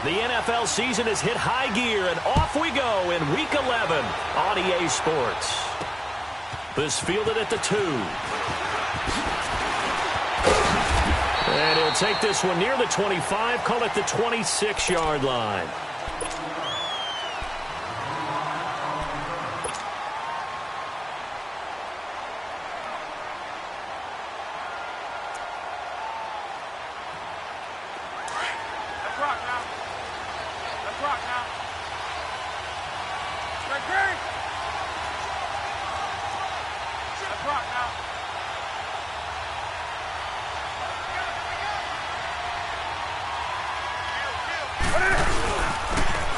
The NFL season has hit high gear, and off we go in Week 11 on EA Sports. This fielded at the 2. And he'll take this one near the 25, call it the 26-yard line.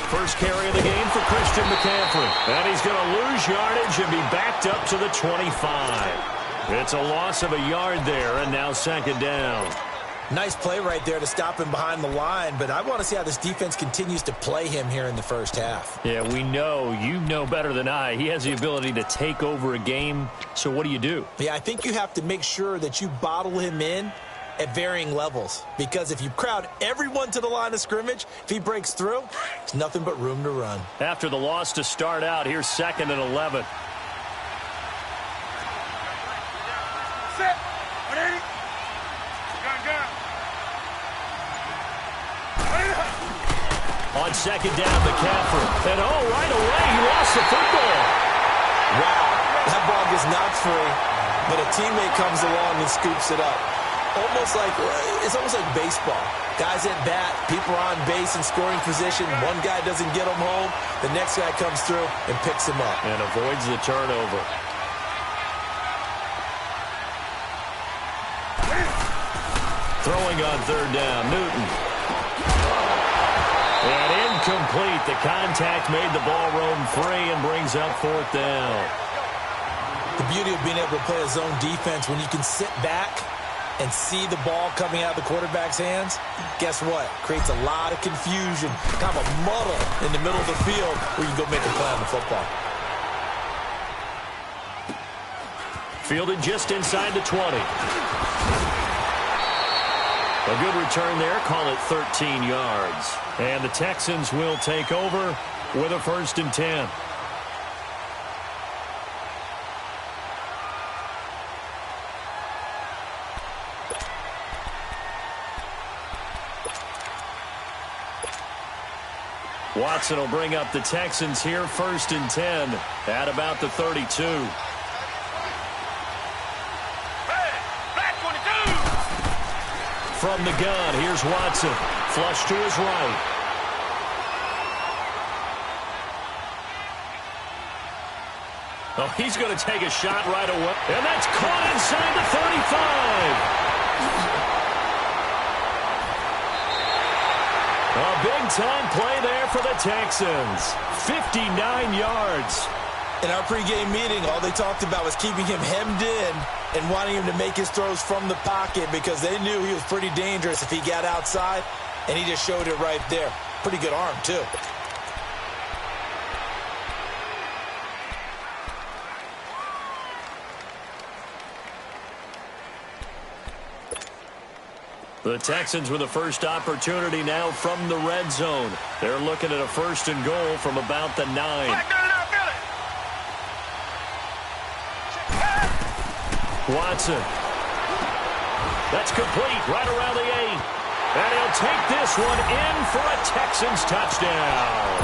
First carry of the game for Christian McCaffrey. And he's going to lose yardage and be backed up to the 25. It's a loss of a yard there, and now second down. Nice play right there to stop him behind the line, but I want to see how this defense continues to play him here in the first half. Yeah, we know. You know better than I. He has the ability to take over a game, so what do? Yeah, I think you have to make sure that you bottle him in at varying levels, because if you crowd everyone to the line of scrimmage, if he breaks through, there's nothing but room to run. After the loss to start out, here's 2nd and 11. Set. On second down, McCaffrey. And right away, he lost the football. Wow, that ball gets knocked free, but a teammate comes along and scoops it up. It's almost like baseball. Guys at bat, people are on base in scoring position. One guy doesn't get him home. The next guy comes through and picks him up. And avoids the turnover. Throwing on 3rd down, Newton. And incomplete. The contact made the ball roam free and brings up 4th down. The beauty of being able to play a zone defense, when you can sit back and see the ball coming out of the quarterback's hands, guess what? Creates a lot of confusion, kind of a muddle in the middle of the field where you go make a play on the football. Fielded just inside the 20. A good return there, call it 13 yards. And the Texans will take over with a 1st and 10. Watson will bring up the Texans here, 1st and 10 at about the 32. From the gun, here's Watson. Flush to his right. Oh, he's going to take a shot right away. And that's caught inside the 35. A big-time play there for the Texans. 59 yards. In our pregame meeting, all they talked about was keeping him hemmed in and wanting him to make his throws from the pocket because they knew he was pretty dangerous if he got outside, and he just showed it right there. Pretty good arm, too. The Texans with the first opportunity now from the red zone. They're looking at a 1st and goal from about the 9. Watson. That's complete right around the 8. And he'll take this one in for a Texans touchdown.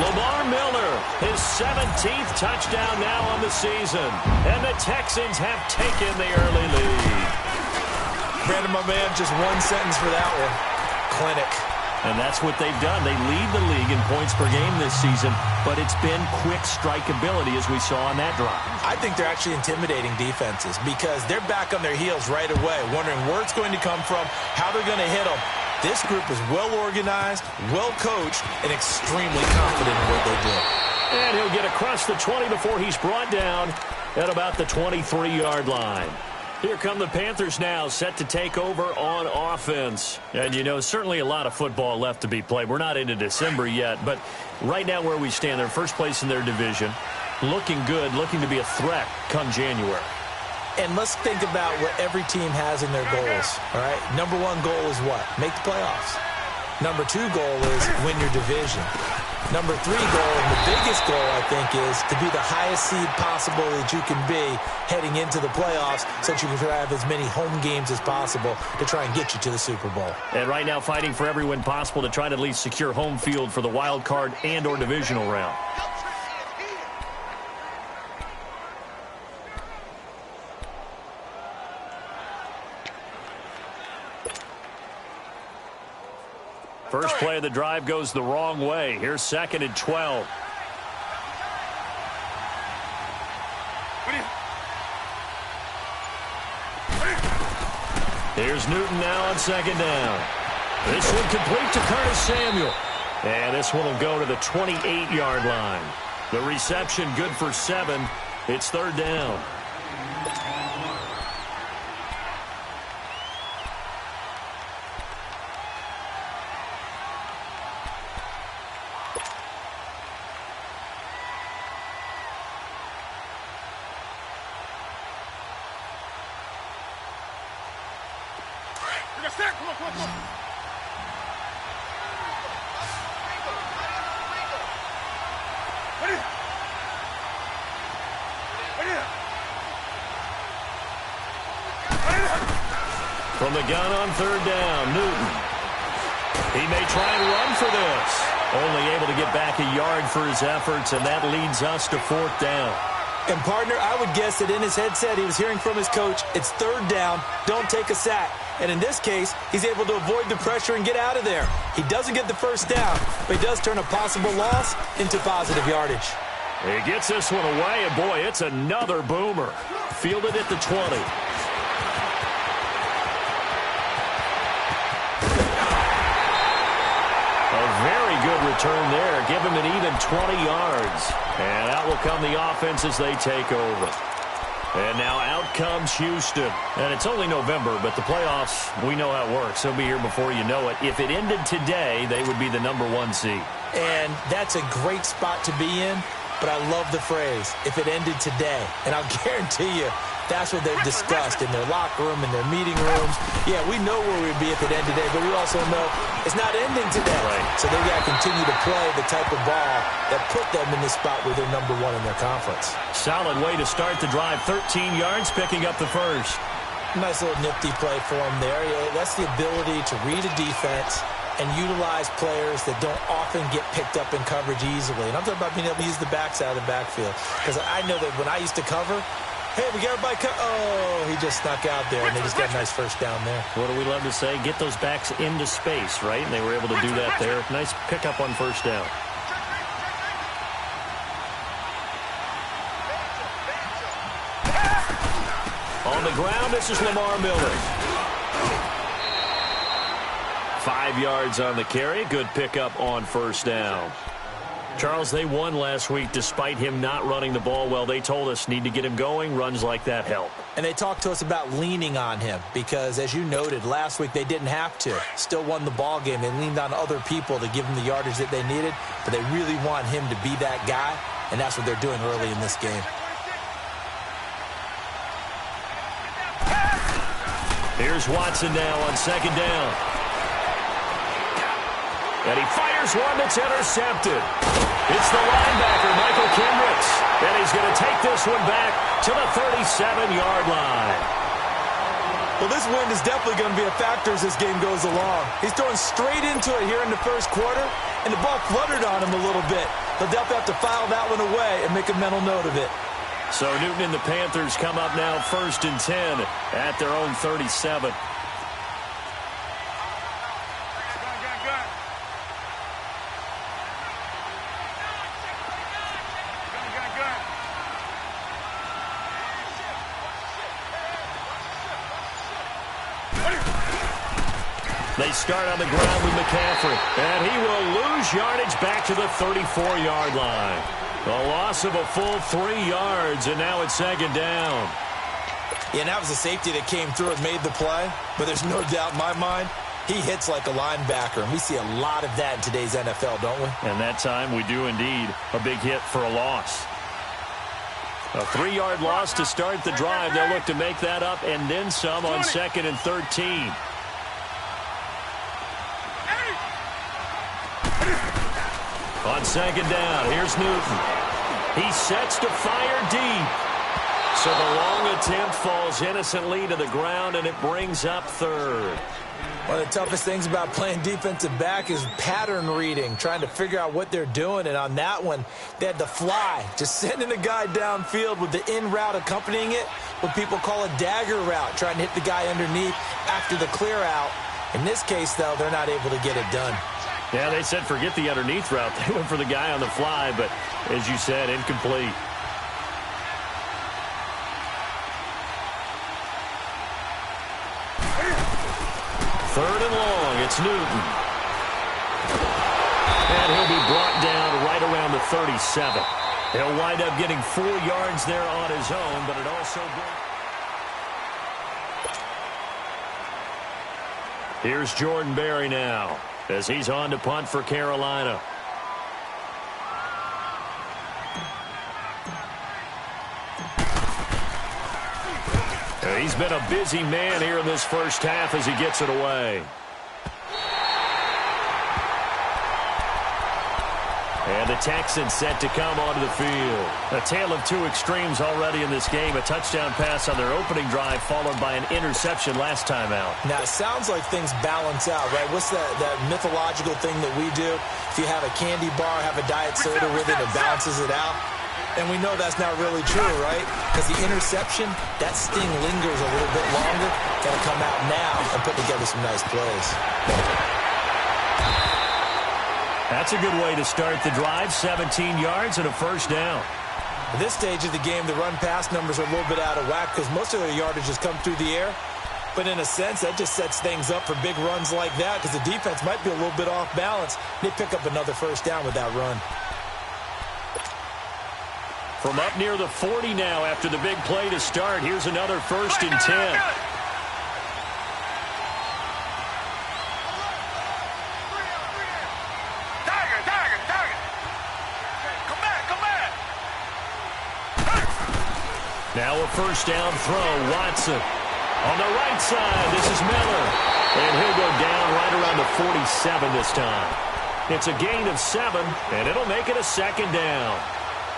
Lamar Miller, his 17th touchdown now on the season. And the Texans have taken the early lead. Brandon, my man, just one sentence for that one. Clinic. And that's what they've done. They lead the league in points per game this season, but it's been quick strike ability as we saw on that drive. I think they're actually intimidating defenses because they're back on their heels right away, wondering where it's going to come from, how they're going to hit them. This group is well organized, well coached, and extremely confident in what they do. And he'll get across the 20 before he's brought down at about the 23-yard line. Here come the Panthers now, set to take over on offense. And, you know, certainly a lot of football left to be played. We're not into December yet, but right now where we stand, they're first place in their division. Looking good, looking to be a threat come January. And let's think about what every team has in their goals, all right? Number one goal is what? Make the playoffs. Number 2 goal is win your division. Number 3 goal, and the biggest goal, I think, is to be the highest seed possible that you can be heading into the playoffs so that you can have as many home games as possible to try and get you to the Super Bowl. And right now fighting for every win possible to try to at least secure home field for the wild card and or divisional round. First play of the drive goes the wrong way. Here's 2nd and 12. Here's Newton now on 2nd down. This one complete to Curtis Samuel. And this one will go to the 28-yard line. The reception good for 7. It's 3rd down. From the gun on 3rd down, Newton. He may try and run for this. Only able to get back a yard for his efforts, and that leads us to 4th down. And, partner, I would guess that in his headset he was hearing from his coach, it's 3rd down, don't take a sack. And in this case, he's able to avoid the pressure and get out of there. He doesn't get the 1st down, but he does turn a possible loss into positive yardage. He gets this one away, and, boy, it's another boomer. Fielded at the 20. Very good return there. Give him an even 20 yards. And out will come the offense as they take over. And now out comes Houston. And it's only November, but the playoffs, we know how it works. They'll be here before you know it. If it ended today, they would be the number 1 seed. And that's a great spot to be in, but I love the phrase, if it ended today. And I'll guarantee you, that's what they've discussed in their locker room, in their meeting rooms. Yeah, we know where we'd be if it ended today, but we also know it's not ending today. Right. So they've got to continue to play the type of ball that put them in the spot where they're number 1 in their conference. Solid way to start the drive. 13 yards, picking up the first. Nice little nifty play for him there. Yeah, that's the ability to read a defense and utilize players that don't often get picked up in coverage easily. And I'm talking about being able to use the backs out of the backfield. Because I know that when I used to cover, hey, we got everybody oh, he just snuck out there, and they just got a nice 1st down there. What do we love to say? Get those backs into space, right? And they were able to do that there. Nice pickup on 1st down. On the ground, this is Lamar Miller. 5 yards on the carry. Good pickup on 1st down. Charles, they won last week despite him not running the ball well. They told us need to get him going. Runs like that help. And they talked to us about leaning on him because, as you noted, last week they didn't have to. Still won the ball game. They leaned on other people to give them the yardage that they needed, but they really want him to be that guy, and that's what they're doing early in this game. Here's Watson now on 2nd down. And he fires one that's intercepted. It's the linebacker, Michael Kendricks. And he's going to take this one back to the 37-yard line. Well, this wind is definitely going to be a factor as this game goes along. He's throwing straight into it here in the 1st quarter, and the ball fluttered on him a little bit. He'll definitely have to file that one away and make a mental note of it. So Newton and the Panthers come up now 1st and 10 at their own 37. They start on the ground with McCaffrey, and he will lose yardage back to the 34-yard line. A loss of a full 3 yards, and now it's 2nd down. Yeah, and that was a safety that came through and made the play, but there's no doubt in my mind he hits like a linebacker, and we see a lot of that in today's NFL, don't we? And that time we do indeed. A big hit for a loss. A 3-yard loss to start the drive. They'll look to make that up and then some on 2nd and 13. On second down, here's Newton. He sets to fire deep. So the long attempt falls innocently to the ground, and it brings up third. One of the toughest things about playing defensive back is pattern reading, trying to figure out what they're doing. And on that one, they had to fly, just sending a guy downfield with the in route accompanying it, what people call a dagger route, trying to hit the guy underneath after the clear out. In this case, though, they're not able to get it done. Yeah, they said forget the underneath route. They went for the guy on the fly, but as you said, incomplete. Third and long, it's Newton. And he'll be brought down right around the 37. He'll wind up getting 4 yards there on his own, but it also Here's Jordan Berry now as he's on to punt for Carolina. He's been a busy man here in this first half as he gets it away. And the Texans set to come onto the field. A tale of two extremes already in this game. A touchdown pass on their opening drive followed by an interception last time out. Now, it sounds like things balance out, right? What's that mythological thing that we do? If you have a candy bar, have a diet soda with it, it balances it out. And we know that's not really true, right? Because the interception, that sting lingers a little bit longer. Got to come out now and put together some nice plays. That's a good way to start the drive. 17 yards and a first down. At this stage of the game, the run-pass numbers are a little bit out of whack because most of their yardage has come through the air. But in a sense, that just sets things up for big runs like that because the defense might be a little bit off balance. They pick up another first down with that run. From up near the 40 now after the big play to start. Here's another 1st and 10. Now a first down throw. Watson on the right side. This is Miller. And he'll go down right around the 47 this time. It's a gain of 7, and it'll make it a second down.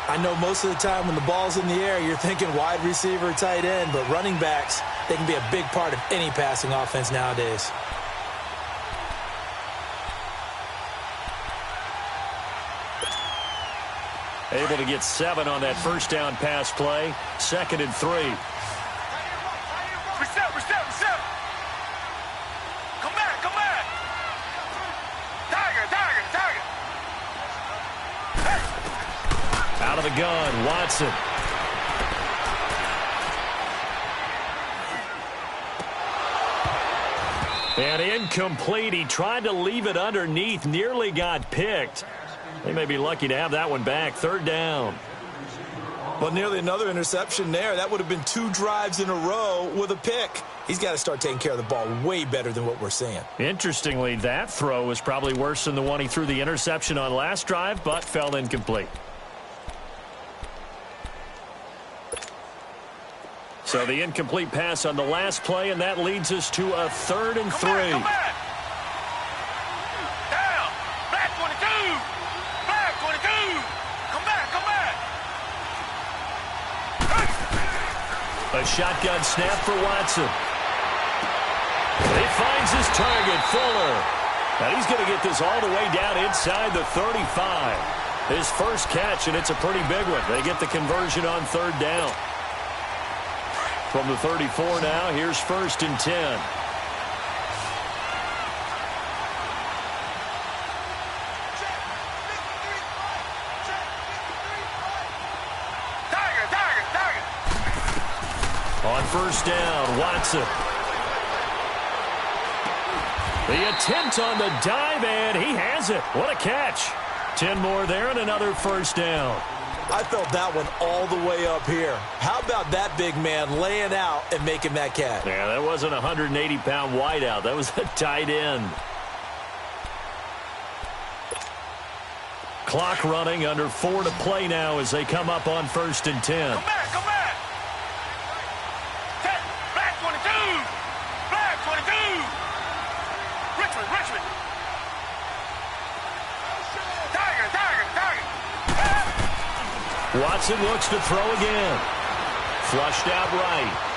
I know most of the time when the ball's in the air, you're thinking wide receiver, tight end, but running backs, they can be a big part of any passing offense nowadays. Able to get 7 on that first down pass play. 2nd and 3. Reset. Come back. Tiger. Out of the gun, Watson. And incomplete. He tried to leave it underneath. Nearly got picked. They may be lucky to have that one back. 3rd down. Well, nearly another interception there. That would have been 2 drives in a row with a pick. He's got to start taking care of the ball way better than what we're seeing. Interestingly, that throw was probably worse than the one he threw the interception on last drive, but fell incomplete. So the incomplete pass on the last play, and that leads us to a 3rd and 3. Come back. Down. Black 22. Come back. A shotgun snap for Watson. He finds his target, Fuller. And he's going to get this all the way down inside the 35. His first catch, and it's a pretty big one. They get the conversion on 3rd down. From the 34 now, here's 1st and 10. On 1st down, Watson. The attempt on the dive, and he has it. What a catch. 10 more there and another 1st down. I felt that one all the way up here. How about that big man laying out and making that catch? Yeah, that wasn't a 180-pound wideout. That was a tight end. Clock running, under 4 to play now as they come up on 1st and 10. Come back. Black 22. Richmond. Tiger. Watson looks to throw again. Flushed out right.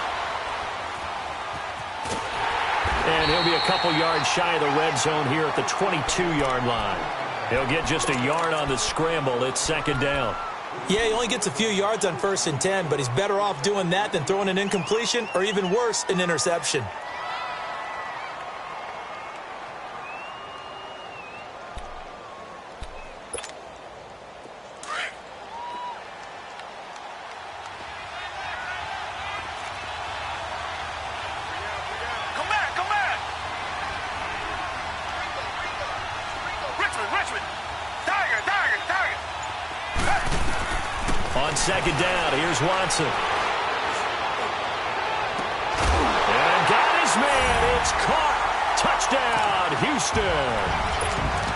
And he'll be a couple yards shy of the red zone here at the 22-yard line. He'll get just a yard on the scramble. It's second down. Yeah, he only gets a few yards on 1st and 10, but he's better off doing that than throwing an incompletion or even worse, an interception. Second down, here's Watson. And got his man, it's caught. Touchdown, Houston.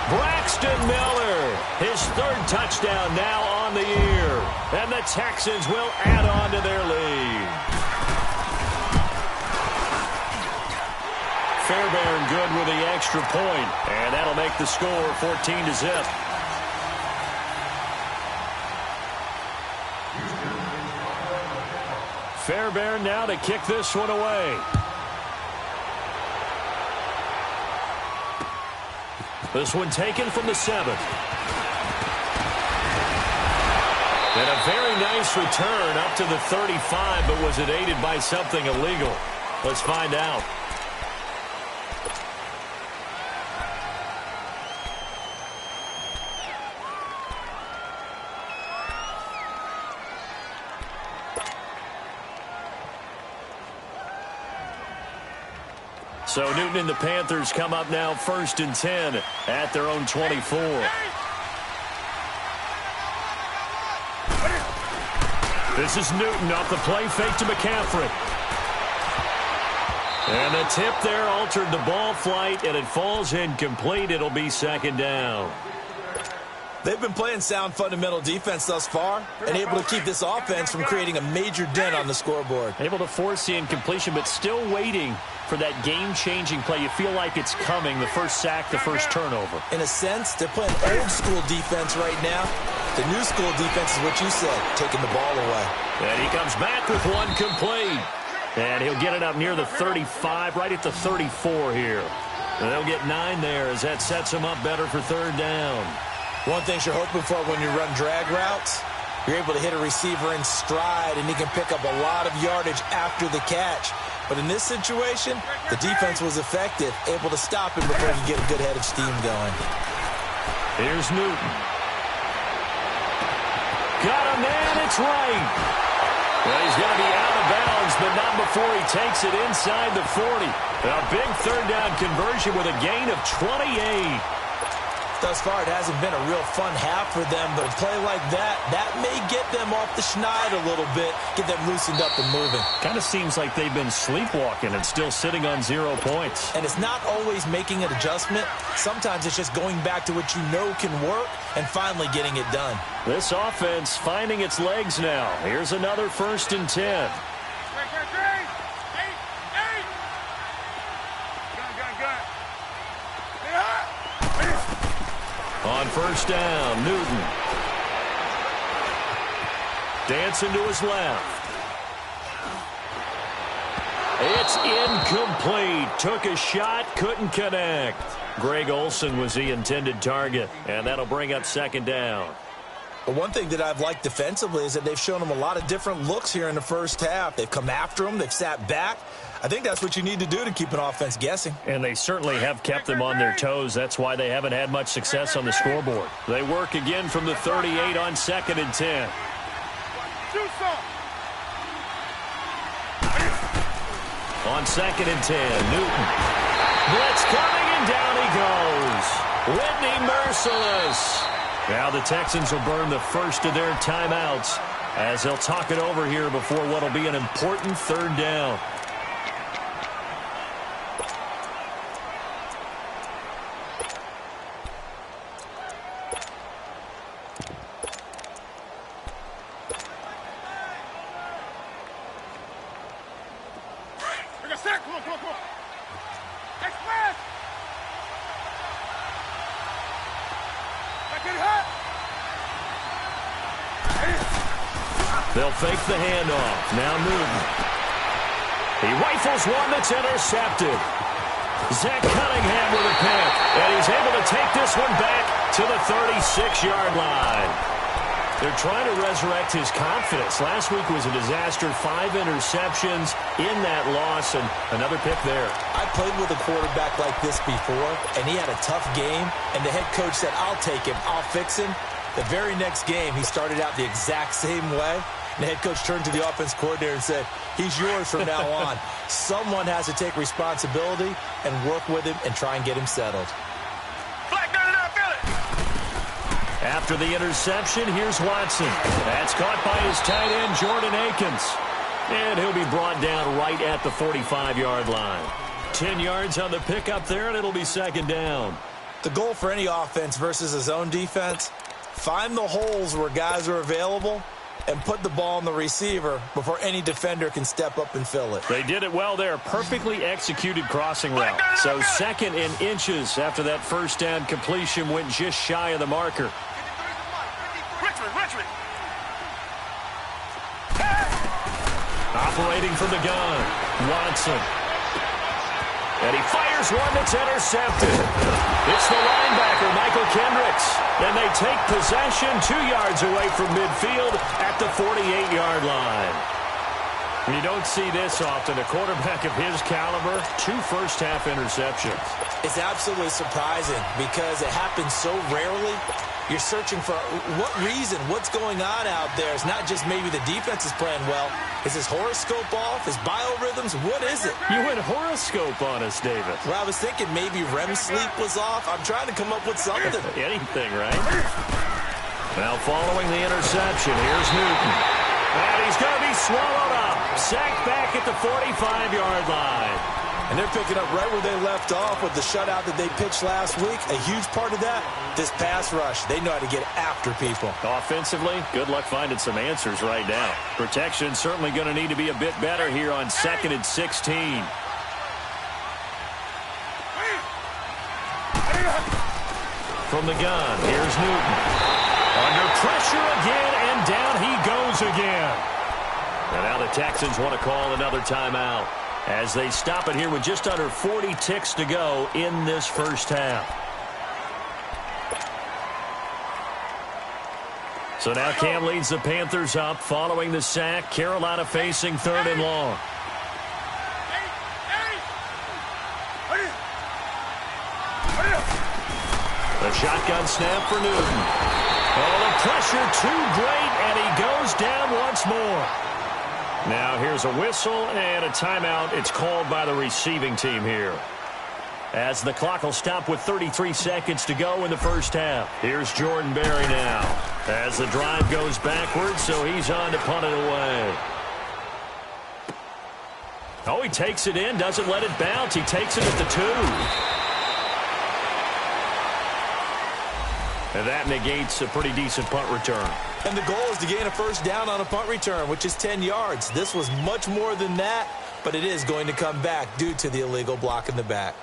Braxton Miller, his 3rd touchdown now on the year. And the Texans will add on to their lead. Fairbairn good with the extra point, and that'll make the score 14-0. Fairbairn now to kick this one away. This one taken from the 7th. And a very nice return up to the 35, but was it aided by something illegal? Let's find out. So Newton and the Panthers come up now 1st and 10 at their own 24. This is Newton off the play fake to McCaffrey. And the tip there altered the ball flight, and it falls incomplete. It'll be second down. They've been playing sound fundamental defense thus far and able to keep this offense from creating a major dent on the scoreboard. Able to force the incompletion, but still waiting for that game-changing play. You feel like it's coming, the first sack, the first turnover. In a sense, they're playing old-school defense right now. The new school defense is what you said, taking the ball away. And he comes back with one complete. And he'll get it up near the 35, right at the 34 here. And they'll get 9 there as that sets him up better for 3rd down. One thing you're hoping for when you run drag routes, you're able to hit a receiver in stride, and he can pick up a lot of yardage after the catch. But in this situation, the defense was effective, able to stop him before he could get a good head of steam going. Here's Newton. Got a man, it's right. Well, he's going to be out of bounds, but not before he takes it inside the 40. A big 3rd down conversion with a gain of 28. Thus far, it hasn't been a real fun half for them, but a play like that may get them off the schneid a little bit, get them loosened up and moving. Kind of seems like they've been sleepwalking and still sitting on 0 points. And it's not always making an adjustment. Sometimes it's just going back to what you know can work and finally getting it done. This offense finding its legs now. Here's another 1st and 10. On 1st down, Newton. Dancing to his left. It's incomplete. Took a shot, couldn't connect. Greg Olsen was the intended target, and that'll bring up 2nd down. But one thing that I've liked defensively is that they've shown them a lot of different looks here in the first half. They've come after them. They've sat back. I think that's what you need to do to keep an offense guessing. And they certainly have kept them on their toes. That's why they haven't had much success on the scoreboard. They work again from the 38 on 2nd and 10. On 2nd and 10, Newton. Blitz coming, and down he goes. Whitney merciless. Now the Texans will burn the first of their timeouts as they'll talk it over here before what will be an important 3rd down. They'll fake the handoff. Now Newton. He rifles one that's intercepted. Zach Cunningham with a pick. And he's able to take this one back to the 36-yard line. They're trying to resurrect his confidence. Last week was a disaster. 5 interceptions in that loss, and another pick there. I played with a quarterback like this before, and he had a tough game, and the head coach said, I'll take him, I'll fix him. The very next game, he started out the exact same way. And the head coach turned to the offense coordinator and said, he's yours from now on. Someone has to take responsibility and work with him and try and get him settled. After the interception, here's Watson. That's caught by his tight end, Jordan Akins. And he'll be brought down right at the 45-yard line. 10 yards on the pickup there, and it'll be second down. The goal for any offense versus his own defense, find the holes where guys are available and put the ball on the receiver before any defender can step up and fill it. They did it well there. Perfectly executed crossing route. So second and inches after that first down completion went just shy of the marker. Operating from the gun, Watson. And he fires one that's intercepted. It's the linebacker, Michael Kendricks. And they take possession 2 yards away from midfield at the 48-yard line. You don't see this often. A quarterback of his caliber, 2 first-half interceptions. It's absolutely surprising because it happens so rarely. You're searching for what reason, what's going on out there. It's not just maybe the defense is playing well. Is his horoscope off? His biorhythms? What is it? You went horoscope on us, David. Well, I was thinking maybe REM sleep was off. I'm trying to come up with something. Anything, right? Now following the interception, here's Newton. And he's going to be swallowed up. Sacked back at the 45-yard line. And they're picking up right where they left off with the shutout that they pitched last week. A huge part of that, this pass rush. They know how to get after people. Offensively, good luck finding some answers right now. Protection certainly going to need to be a bit better here on 2nd and 16. From the gun, here's Newton. Under pressure again, and down he goes again. And now the Texans want to call another timeout as they stop it here with just under 40 ticks to go in this first half. So now Cam leads the Panthers up following the sack. Carolina facing 3rd and long. The shotgun snap for Newton. Oh, the pressure too great, and he goes down once more. Now here's a whistle and a timeout. It's called by the receiving team here, as the clock will stop with 33 seconds to go in the first half. Here's Jordan Berry now as the drive goes backwards, so he's on to punt it away. Oh, he takes it in, doesn't let it bounce. He takes it at the 2. And that negates a pretty decent punt return. And the goal is to gain a first down on a punt return, which is 10 yards. This was much more than that, but it is going to come back due to the illegal block in the back.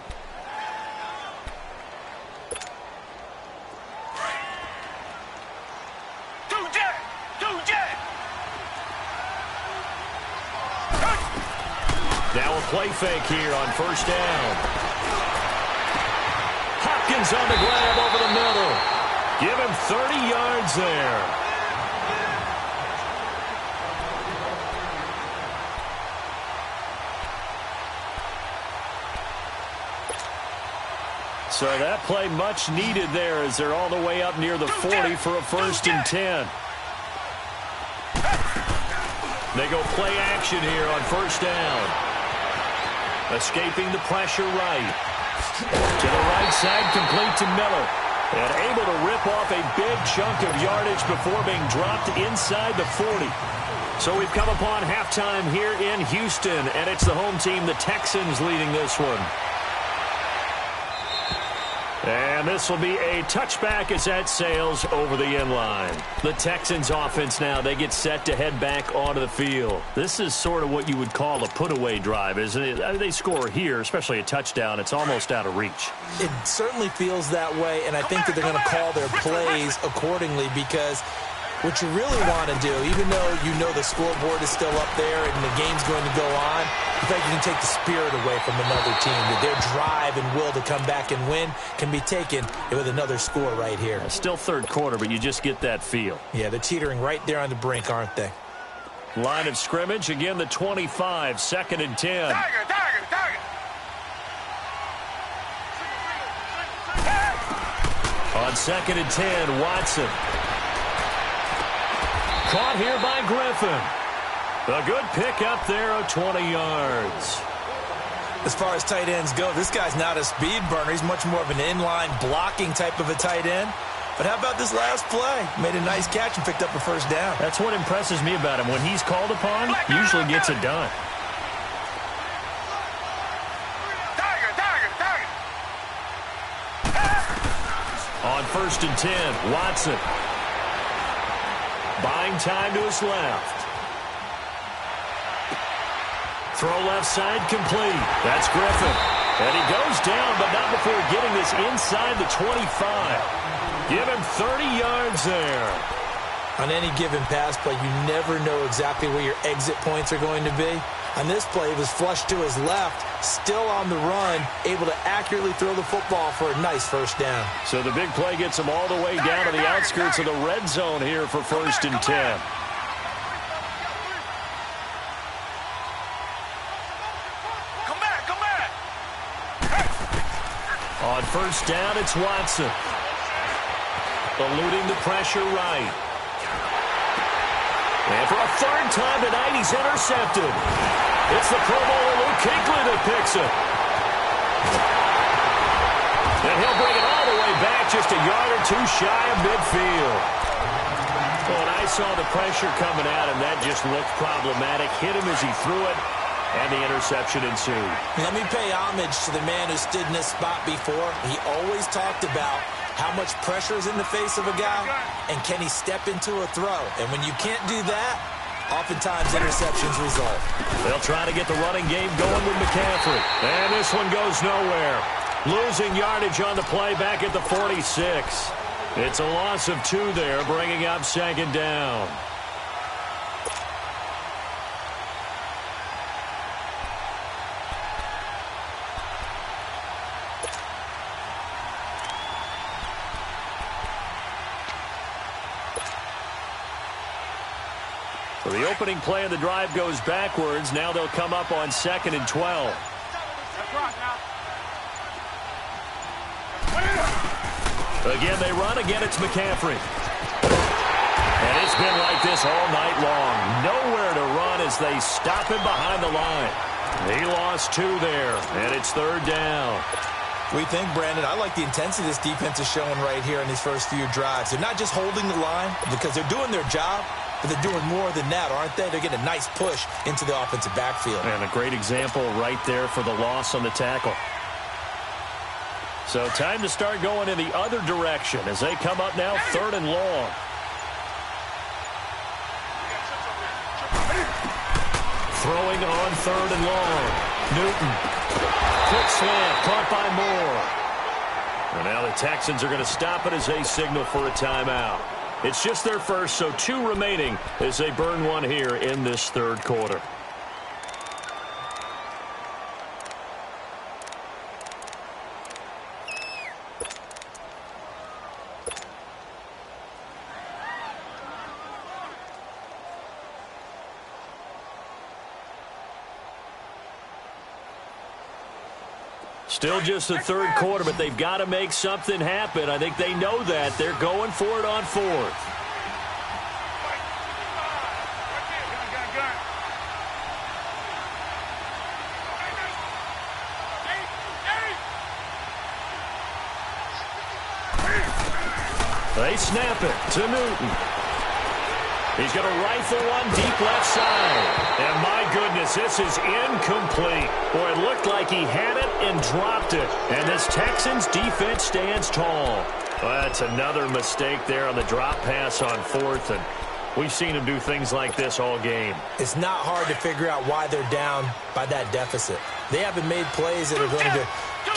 Now a play fake here on first down. Hopkins on the grab over the middle. Give him 30 yards there. So that play much needed there as they're all the way up near the 40 for a 1st and 10. They go play action here on first down. Escaping the pressure right. To the right side, complete to Miller. And able to rip off a big chunk of yardage before being dropped inside the 40. So we've come upon halftime here in Houston, and it's the home team, the Texans, leading this one. And this will be a touchback as that sails over the end line. The Texans offense now, they get set to head back onto the field. This is sort of what you would call a put-away drive, isn't it? I mean, they score here, especially a touchdown. It's almost out of reach. It certainly feels that way, and I think that they're going to call their plays accordingly because What you really want to do, even though you know the scoreboard is still up there and the game's going to go on, you think you can take the spirit away from another team, that their drive and will to come back and win can be taken with another score right here. Still third quarter, but you just get that feel. Yeah, they're teetering right there on the brink, aren't they? Line of scrimmage, again the 25, 2nd and 10. Tiger. On 2nd and 10, Watson. Caught here by Griffin. A good pick up there of 20 yards. As far as tight ends go, this guy's not a speed burner. He's much more of an inline blocking type of a tight end. But how about this last play? Made a nice catch and picked up a first down. That's what impresses me about him. When he's called upon, usually gets it done. On 1st and 10, Watson. Buying time to his left. Throw left side complete. That's Griffin. And he goes down, but not before getting this inside the 25. Give him 30 yards there. On any given pass play, you never know exactly where your exit points are going to be. On this play, he was flushed to his left, still on the run, able to accurately throw the football for a nice first down. So the big play gets him all the way down to the outskirts of the red zone here for 1st and 10. Come back. On 1st down, it's Watson. Eluding the pressure right. And for a 3rd time tonight, he's intercepted. It's the Pro Bowler Luke Kuechly that picks it. And he'll bring it all the way back, just a yard or two shy of midfield. Well, and I saw the pressure coming at him. That just looked problematic. Hit him as he threw it, and the interception ensued. Let me pay homage to the man who stood in this spot before. He always talked about how much pressure is in the face of a guy, and can he step into a throw? And when you can't do that, oftentimes interceptions result. They'll try to get the running game going with McCaffrey. And this one goes nowhere. Losing yardage on the play back at the 46. It's a loss of 2 there, bringing up 2nd down. So the opening play of the drive goes backwards. Now they'll come up on 2nd and 12. Again, they run. Again, it's McCaffrey. And it's been like this all night long. Nowhere to run as they stop him behind the line. He lost 2 there, and it's 3rd down. We think, Brandon, I like the intensity this defense is showing right here in these first few drives. They're not just holding the line because they're doing their job, but they're doing more than that, aren't they? They're getting a nice push into the offensive backfield. And a great example right there for the loss on the tackle. So time to start going in the other direction as they come up now 3rd and long. Throwing on 3rd and long. Newton. Quick slant caught by Moore. And now the Texans are going to stop it as they signal for a timeout. It's just their first, so 2 remaining as they burn one here in this 3rd quarter. Still just the 3rd quarter, but they've got to make something happen. I think they know that. They're going for it on 4th. They snap it to Newton. He's going to rifle one deep left side. And my goodness, this is incomplete. Boy, it looked like he had it and dropped it. And this Texans defense stands tall. Well, that's another mistake there on the drop pass on 4th. And we've seen him do things like this all game. It's not hard to figure out why they're down by that deficit. They haven't made plays that are going to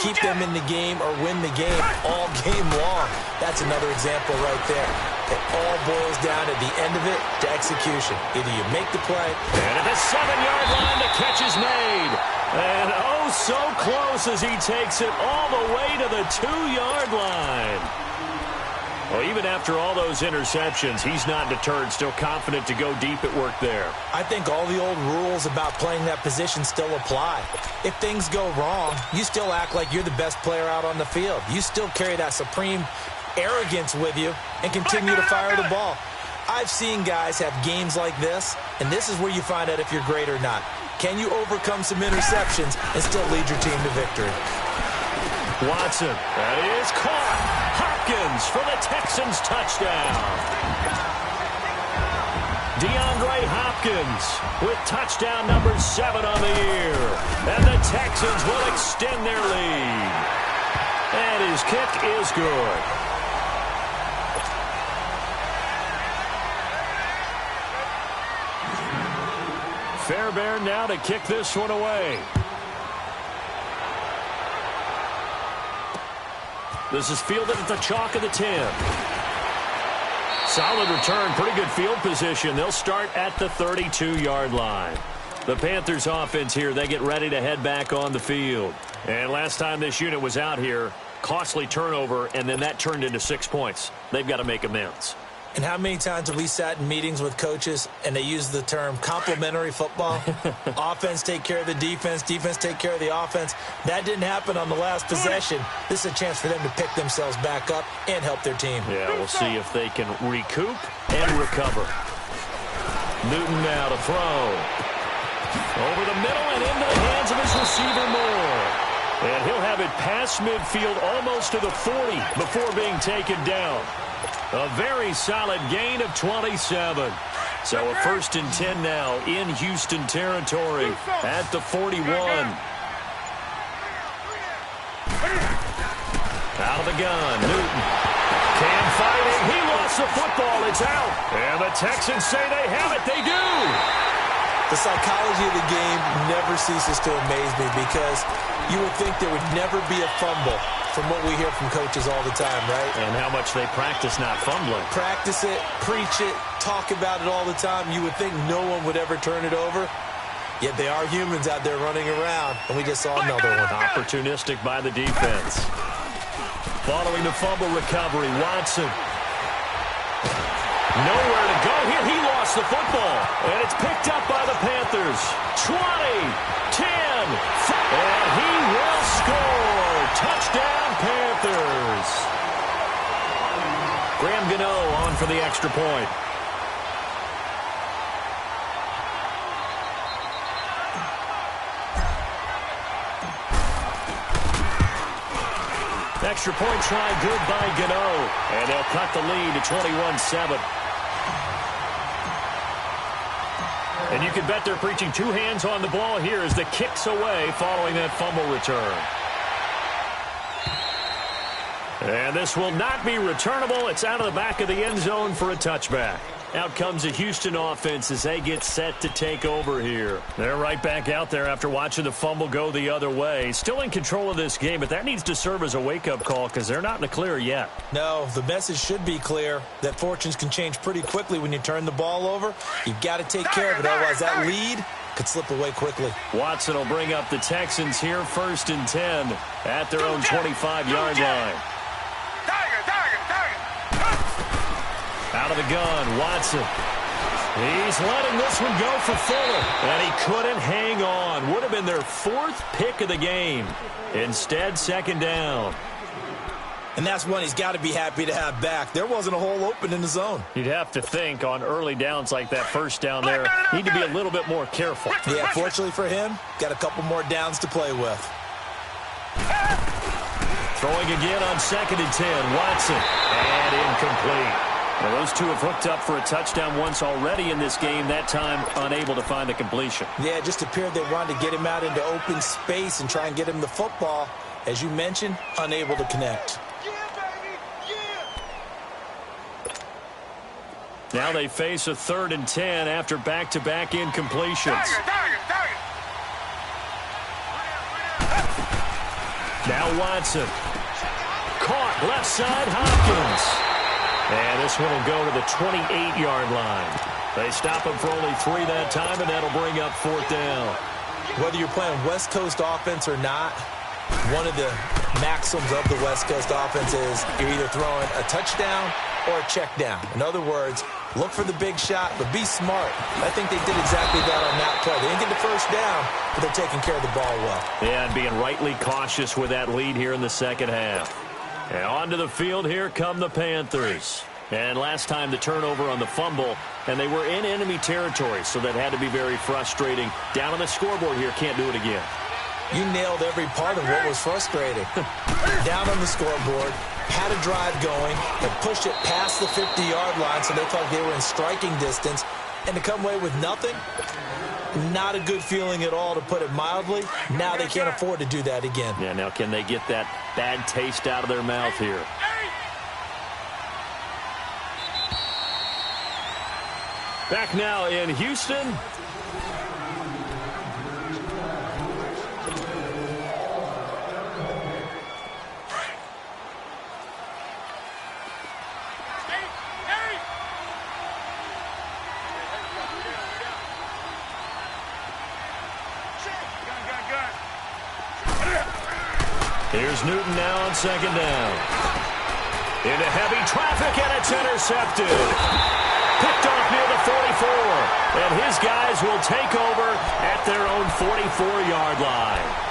keep them in the game or win the game all game long. That's another example right there. It all boils down at the end of it to execution. Either you make the play. And at the 7-yard line, the catch is made. And oh, so close as he takes it all the way to the 2-yard line. Well, even after all those interceptions, he's not deterred, still confident to go deep at work there. I think all the old rules about playing that position still apply. If things go wrong, you still act like you're the best player out on the field. You still carry that supreme arrogance with you and continue to fire the ball. I've seen guys have games like this, and this is where you find out if you're great or not. Can you overcome some interceptions and still lead your team to victory? Watson, that is caught. Hopkins for the Texans touchdown. DeAndre Hopkins with touchdown number 7 on the year. And the Texans will extend their lead. And his kick is good. Fairbairn now to kick this one away. This is fielded at the chalk of the 10. Solid return, pretty good field position. They'll start at the 32-yard line. The Panthers offense here, they get ready to head back on the field. And last time this unit was out here, costly turnover, and then that turned into 6 points. They've got to make amends. And how many times have we sat in meetings with coaches and they use the term complementary football? Offense take care of the defense, defense take care of the offense. That didn't happen on the last possession. This is a chance for them to pick themselves back up and help their team. Yeah, we'll see if they can recoup and recover. Newton now to throw. Over the middle and into the hands of his receiver Moore. And he'll have it past midfield almost to the 40 before being taken down. A very solid gain of 27. So a 1st and 10 now in Houston territory at the 41. Out of the gun, Newton. Cam fighting. He lost the football. It's out. And the Texans say they have it. They do. The psychology of the game never ceases to amaze me because you would think there would never be a fumble from what we hear from coaches all the time, right? And how much they practice not fumbling. Practice it, preach it, talk about it all the time. You would think no one would ever turn it over. Yet they are humans out there running around, and we just saw another one. Opportunistic by the defense. Following the fumble recovery, Watson. Nowhere to go here. He lost the football, and it's picked up by the Panthers. 20, 10, 5, and he will score. Touchdown, Panthers. Graham Gano on for the extra point. Extra point try good by Gano. And they'll cut the lead to 21-7. And you can bet they're preaching 2 hands on the ball here as the kick's away following that fumble return. And this will not be returnable. It's out of the back of the end zone for a touchback. Out comes the Houston offense as they get set to take over here. They're right back out there after watching the fumble go the other way. Still in control of this game, but that needs to serve as a wake-up call because they're not in the clear yet. No, the message should be clear that fortunes can change pretty quickly when you turn the ball over. You've got to take care of it, otherwise that lead could slip away quickly. Watson will bring up the Texans here 1st and 10 at their own 25-yard line. Out of the gun, Watson. He's letting this one go for Fuller. And he couldn't hang on. Would have been their 4th pick of the game. Instead, 2nd down. And that's one he's got to be happy to have back. There wasn't a hole open in the zone. You'd have to think on early downs like that 1st down there, need to be a little bit more careful. Yeah, fortunately for him, got a couple more downs to play with. Throwing again on 2nd and 10, Watson. And incomplete. Well, those two have hooked up for a touchdown once already in this game, that time unable to find the completion. Yeah, it just appeared they wanted to get him out into open space and try and get him the football. As you mentioned, unable to connect. Now they face a 3rd and 10 after back-to-back incompletions. Now Watson. Caught left side, Hopkins. And this one will go to the 28-yard line. They stop him for only 3 that time, and that'll bring up 4th down. Whether you're playing West Coast offense or not, one of the maxims of the West Coast offense is you're either throwing a touchdown or a check down. In other words, look for the big shot, but be smart. I think they did exactly that on that play. They didn't get the first down, but they're taking care of the ball well. Yeah, and being rightly cautious with that lead here in the second half. And onto the field, here come the Panthers. And last time the turnover on the fumble, and they were in enemy territory, so that had to be very frustrating. Down on the scoreboard here, can't do it again. You nailed every part of what was frustrating. Down on the scoreboard, had a drive going, but pushed it past the 50-yard line, so they thought they were in striking distance, and to come away with nothing, not a good feeling at all, to put it mildly. Now they can't afford to do that again. Yeah, now can they get that bad taste out of their mouth here? Back now in Houston. Here's Newton now on 2nd down. Into heavy traffic, and it's intercepted. Picked off near the 44. And his guys will take over at their own 44-yard line.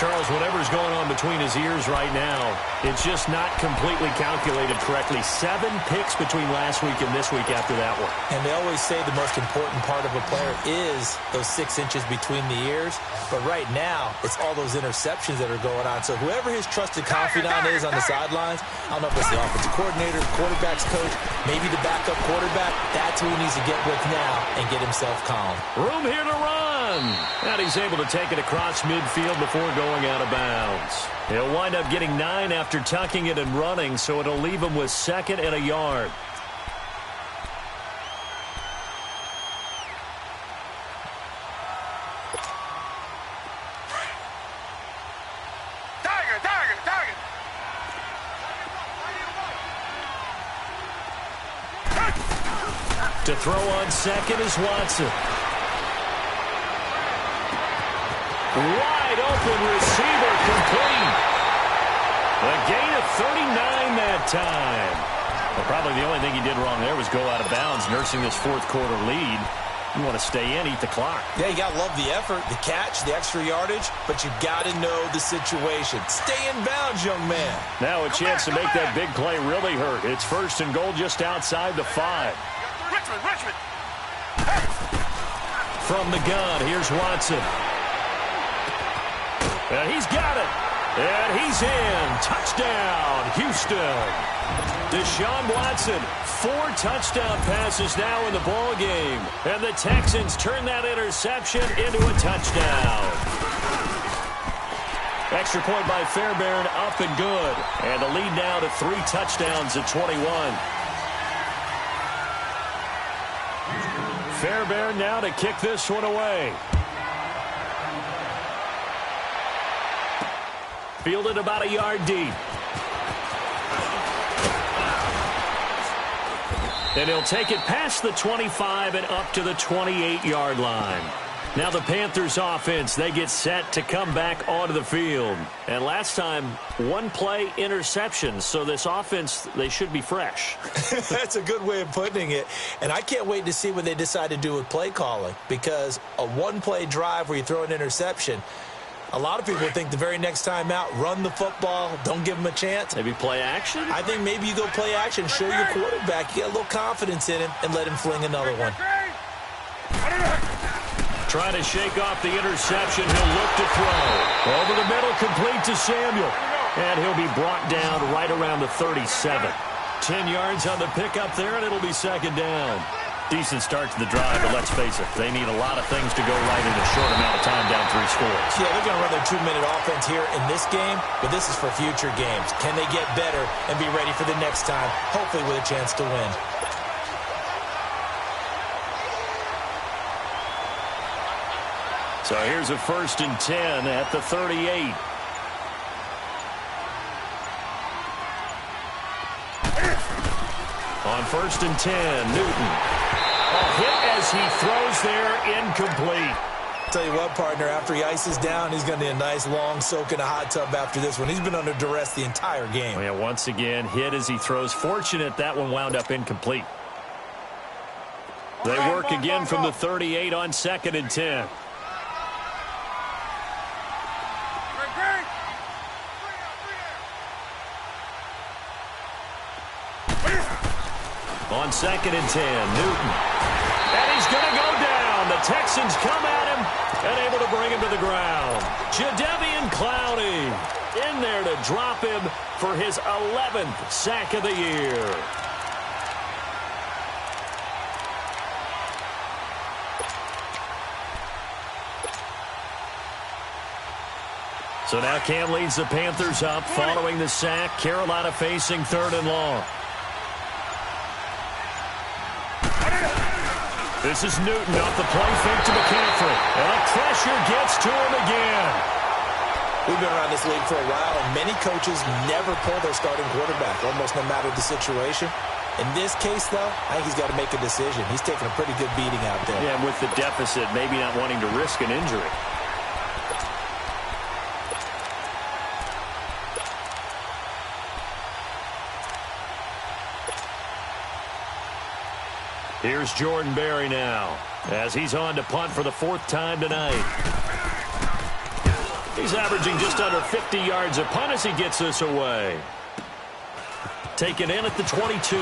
Charles, whatever's going on between his ears right now, it's just not completely calculated correctly. 7 picks between last week and this week after that one. And they always say the most important part of a player is those 6 inches between the ears. But right now, it's all those interceptions that are going on. So whoever his trusted confidant is on the sidelines, I don't know if it's the offensive coordinator, quarterback's coach, maybe the backup quarterback, that's who he needs to get with now and get himself calm. Room here to run. And he's able to take it across midfield before going out of bounds. He'll wind up getting 9 after tucking it and running, so it'll leave him with 2nd and a yard. To throw on 2nd is Watson. Wide open receiver, complete. A gain of 39 that time. Well, probably the only thing he did wrong there was go out of bounds, nursing this 4th quarter lead. You want to stay in, eat the clock. Yeah, you got to love the effort, the catch, the extra yardage, but you got to know the situation. Stay in bounds, young man. Now a chance to make that big play really hurt. It's 1st and goal just outside the 5. Richmond. From the gun, here's Watson. And he's got it. And he's in. Touchdown, Houston. Deshaun Watson, 4 touchdown passes now in the ball game. And the Texans turn that interception into a touchdown. Extra point by Fairbairn, up and good. And the lead now to 3 touchdowns at 21. Fairbairn now to kick this one away. Fielded about a yard deep. And he'll take it past the 25 and up to the 28-yard line. Now the Panthers offense, they get set to come back onto the field. And last time, 1 play interception. So this offense, they should be fresh. That's a good way of putting it. And I can't wait to see what they decide to do with play calling. Because a 1-play drive where you throw an interception, a lot of people think the very next time out, run the football, don't give him a chance. Maybe play action? I think maybe you go play action, show your quarterback, you get a little confidence in him, and let him fling another one. Trying to shake off the interception. He'll look to throw. Over the middle, complete to Samuel. And he'll be brought down right around the 37. 10 yards on the pickup there, and it'll be 2nd down. Decent start to the drive, but let's face it, they need a lot of things to go right in a short amount of time down 3 scores. Yeah, they're going to run their 2-minute offense here in this game, but this is for future games. Can they get better and be ready for the next time, hopefully with a chance to win? So here's a 1st and 10 at the 38. On 1st and 10, Newton. A hit as he throws there, incomplete. Tell you what, partner, after he ices down, he's going to need a nice long soak in a hot tub after this one. He's been under duress the entire game. Yeah, once again, hit as he throws. Fortunate that one wound up incomplete. They work again from the 38 on 2nd and 10. On 2nd and 10, Newton. And he's going to go down. The Texans come at him and able to bring him to the ground. Jadeveon Clowney in there to drop him for his 11th sack of the year. So now Cam leads the Panthers up following the sack. Carolina facing 3rd and long. This is Newton off the play fake to McCaffrey. And the pressure gets to him again. We've been around this league for a while, and many coaches never pull their starting quarterback, almost no matter the situation. In this case, though, I think he's got to make a decision. He's taking a pretty good beating out there. Yeah, and with the deficit, maybe not wanting to risk an injury. Here's Jordan Berry now, as he's on to punt for the 4th time tonight. He's averaging just under 50 yards a punt as he gets this away. Taken in at the 22.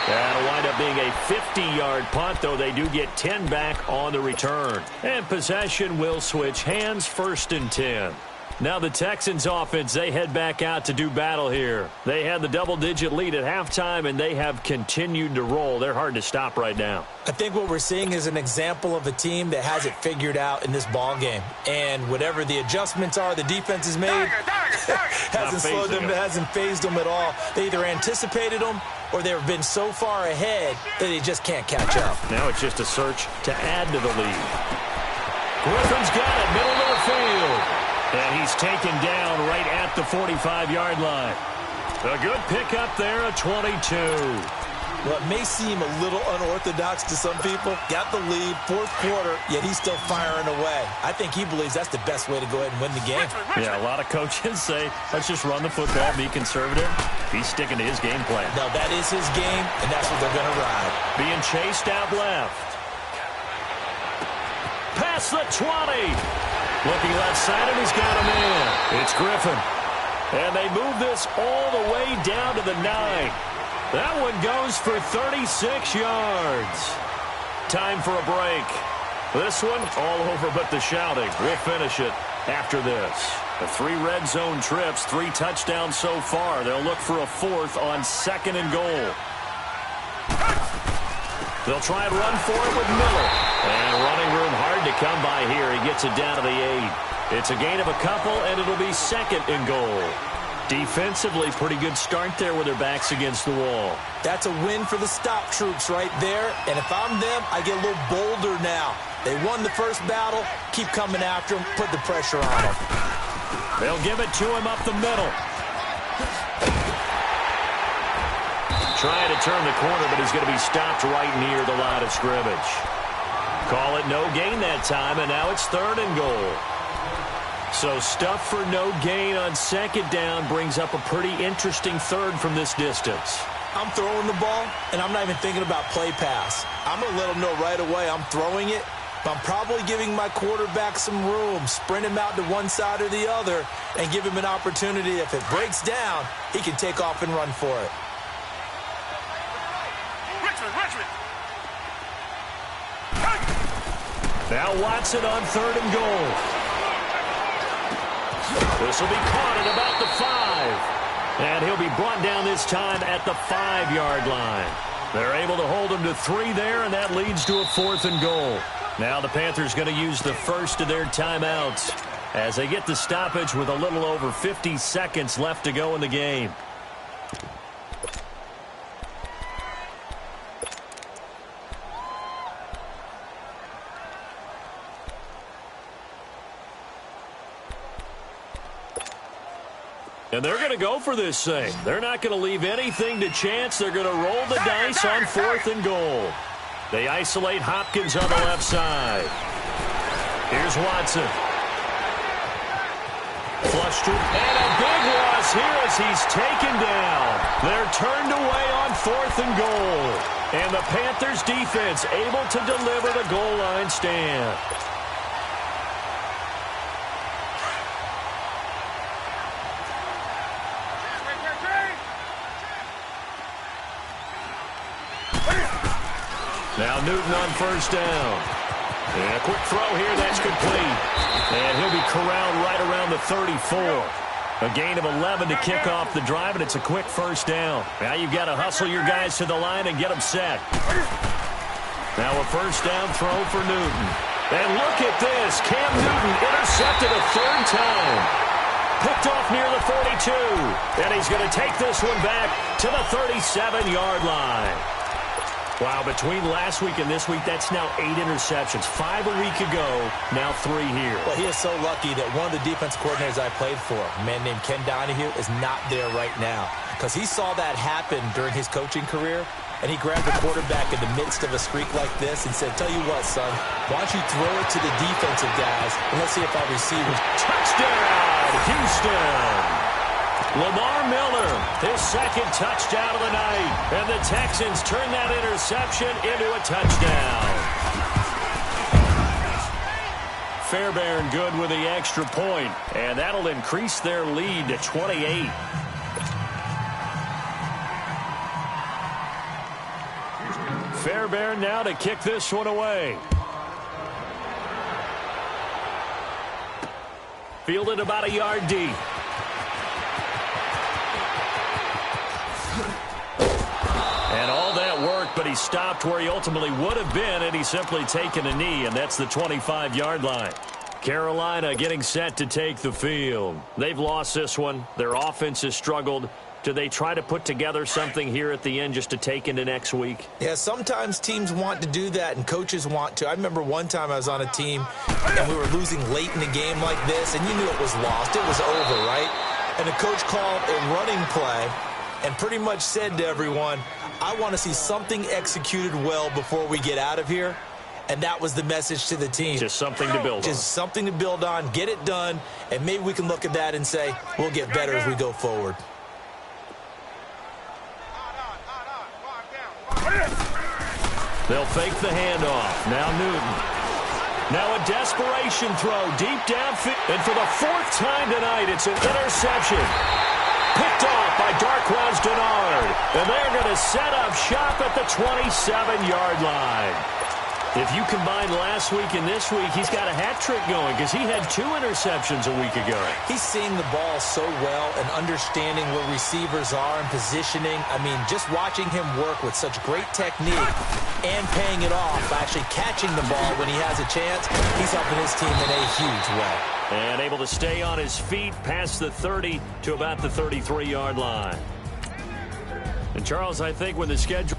That'll wind up being a 50-yard punt, though they do get 10 back on the return. And possession will switch hands, 1st and 10. Now the Texans offense, they head back out to do battle here. They had the double-digit lead at halftime, and they have continued to roll. They're hard to stop right now. I think what we're seeing is an example of a team that has it figured out in this ball game. And whatever the adjustments are the defense has made, hasn't slowed them, hasn't phased them at all. They either anticipated them or they've been so far ahead that they just can't catch up. Now it's just a search to add to the lead. Griffin's got it, middle of the field. And he's taken down right at the 45-yard line. A good pickup there, a 22. Well, it may seem a little unorthodox to some people. Got the lead, 4th quarter, yet he's still firing away. I think he believes that's the best way to go ahead and win the game. Yeah, a lot of coaches say, let's just run the football, be conservative. He's sticking to his game plan. No, that is his game, and that's what they're going to ride. Being chased out left. Past the 20. Looking left side, and he's got him in. It's Griffin. And they move this all the way down to the 9. That one goes for 36 yards. Time for a break. This one all over but the shouting. We'll finish it after this. The 3 red zone trips, 3 touchdowns so far. They'll look for a 4th on 2nd and goal. They'll try and run for it with Miller. And running room hard to come by here. He gets it down to the 8. It's a gain of a couple, and it'll be 2nd and goal. Defensively, pretty good start there with their backs against the wall. That's a win for the stop troops right there. And if I'm them, I get a little bolder now. They won the first battle. Keep coming after them. Put the pressure on them. They'll give it to him up the middle. Trying to turn the corner, but he's going to be stopped right near the line of scrimmage. Call it no gain that time, and now it's 3rd and goal. So stuff for no gain on 2nd down brings up a pretty interesting 3rd from this distance. I'm throwing the ball, and I'm not even thinking about play pass. I'm going to let them know right away I'm throwing it, but I'm probably giving my quarterback some room, sprint him out to one side or the other, and give him an opportunity. If it breaks down, he can take off and run for it. Now Watson on 3rd and goal. This will be caught at about the 5. And he'll be brought down this time at the 5-yard line. They're able to hold him to 3 there, and that leads to a 4th and goal. Now the Panthers going to use the first of their timeouts as they get the stoppage with a little over 50 seconds left to go in the game. And they're going to go for this thing. They're not going to leave anything to chance. They're going to roll the dice on 4th and goal. They isolate Hopkins on the left side. Here's Watson. Flush to, and a big loss here as he's taken down. They're turned away on 4th and goal. And the Panthers defense able to deliver the goal line stand. Now Newton on 1st down. And a quick throw here, that's complete. And he'll be corralled right around the 34. A gain of 11 to kick off the drive, and it's a quick 1st down. Now you've got to hustle your guys to the line and get them set. Now a 1st down throw for Newton. And look at this. Cam Newton intercepted a 3rd time. Picked off near the 42. And he's going to take this one back to the 37-yard line. Wow, between last week and this week, that's now 8 interceptions. 5 a week ago, now 3 here. Well, he is so lucky that one of the defense coordinators I played for, a man named Ken Donahue, is not there right now. Because he saw that happen during his coaching career, and he grabbed the quarterback in the midst of a streak like this and said, tell you what, son, why don't you throw it to the defensive guys, and let's see if our receivers. Touchdown, Houston! Lamar Miller, his 2nd touchdown of the night. And the Texans turn that interception into a touchdown. Fairbairn good with the extra point, and that'll increase their lead to 28. Fairbairn now to kick this one away. Fielded about a yard deep. And all that work, but he stopped where he ultimately would have been, and he's simply taken a knee, and that's the 25-yard line. Carolina getting set to take the field. They've lost this one. Their offense has struggled. Do they try to put together something here at the end just to take into next week? Yeah, sometimes teams want to do that, and coaches want to. I remember one time I was on a team, and we were losing late in the game like this, and you knew it was lost. It was over, right? And the coach called a running play and pretty much said to everyone, I want to see something executed well before we get out of here. And that was the message to the team. Just something to build on. Just something to build on, get it done, and maybe we can look at that and say, we'll get better as we go forward. They'll fake the handoff. Now Newton. Now a desperation throw deep downfield. And for the 4th time tonight, it's an interception. Picked off by Darquez Dennard. And they're going to set up shop at the 27-yard line. If you combine last week and this week, he's got a hat trick going because he had 2 interceptions a week ago. He's seeing the ball so well and understanding where receivers are and positioning. I mean, just watching him work with such great technique and paying it off, actually catching the ball when he has a chance, he's helping his team in a huge way. And able to stay on his feet past the 30 to about the 33-yard line. And, Charles, I think when the schedule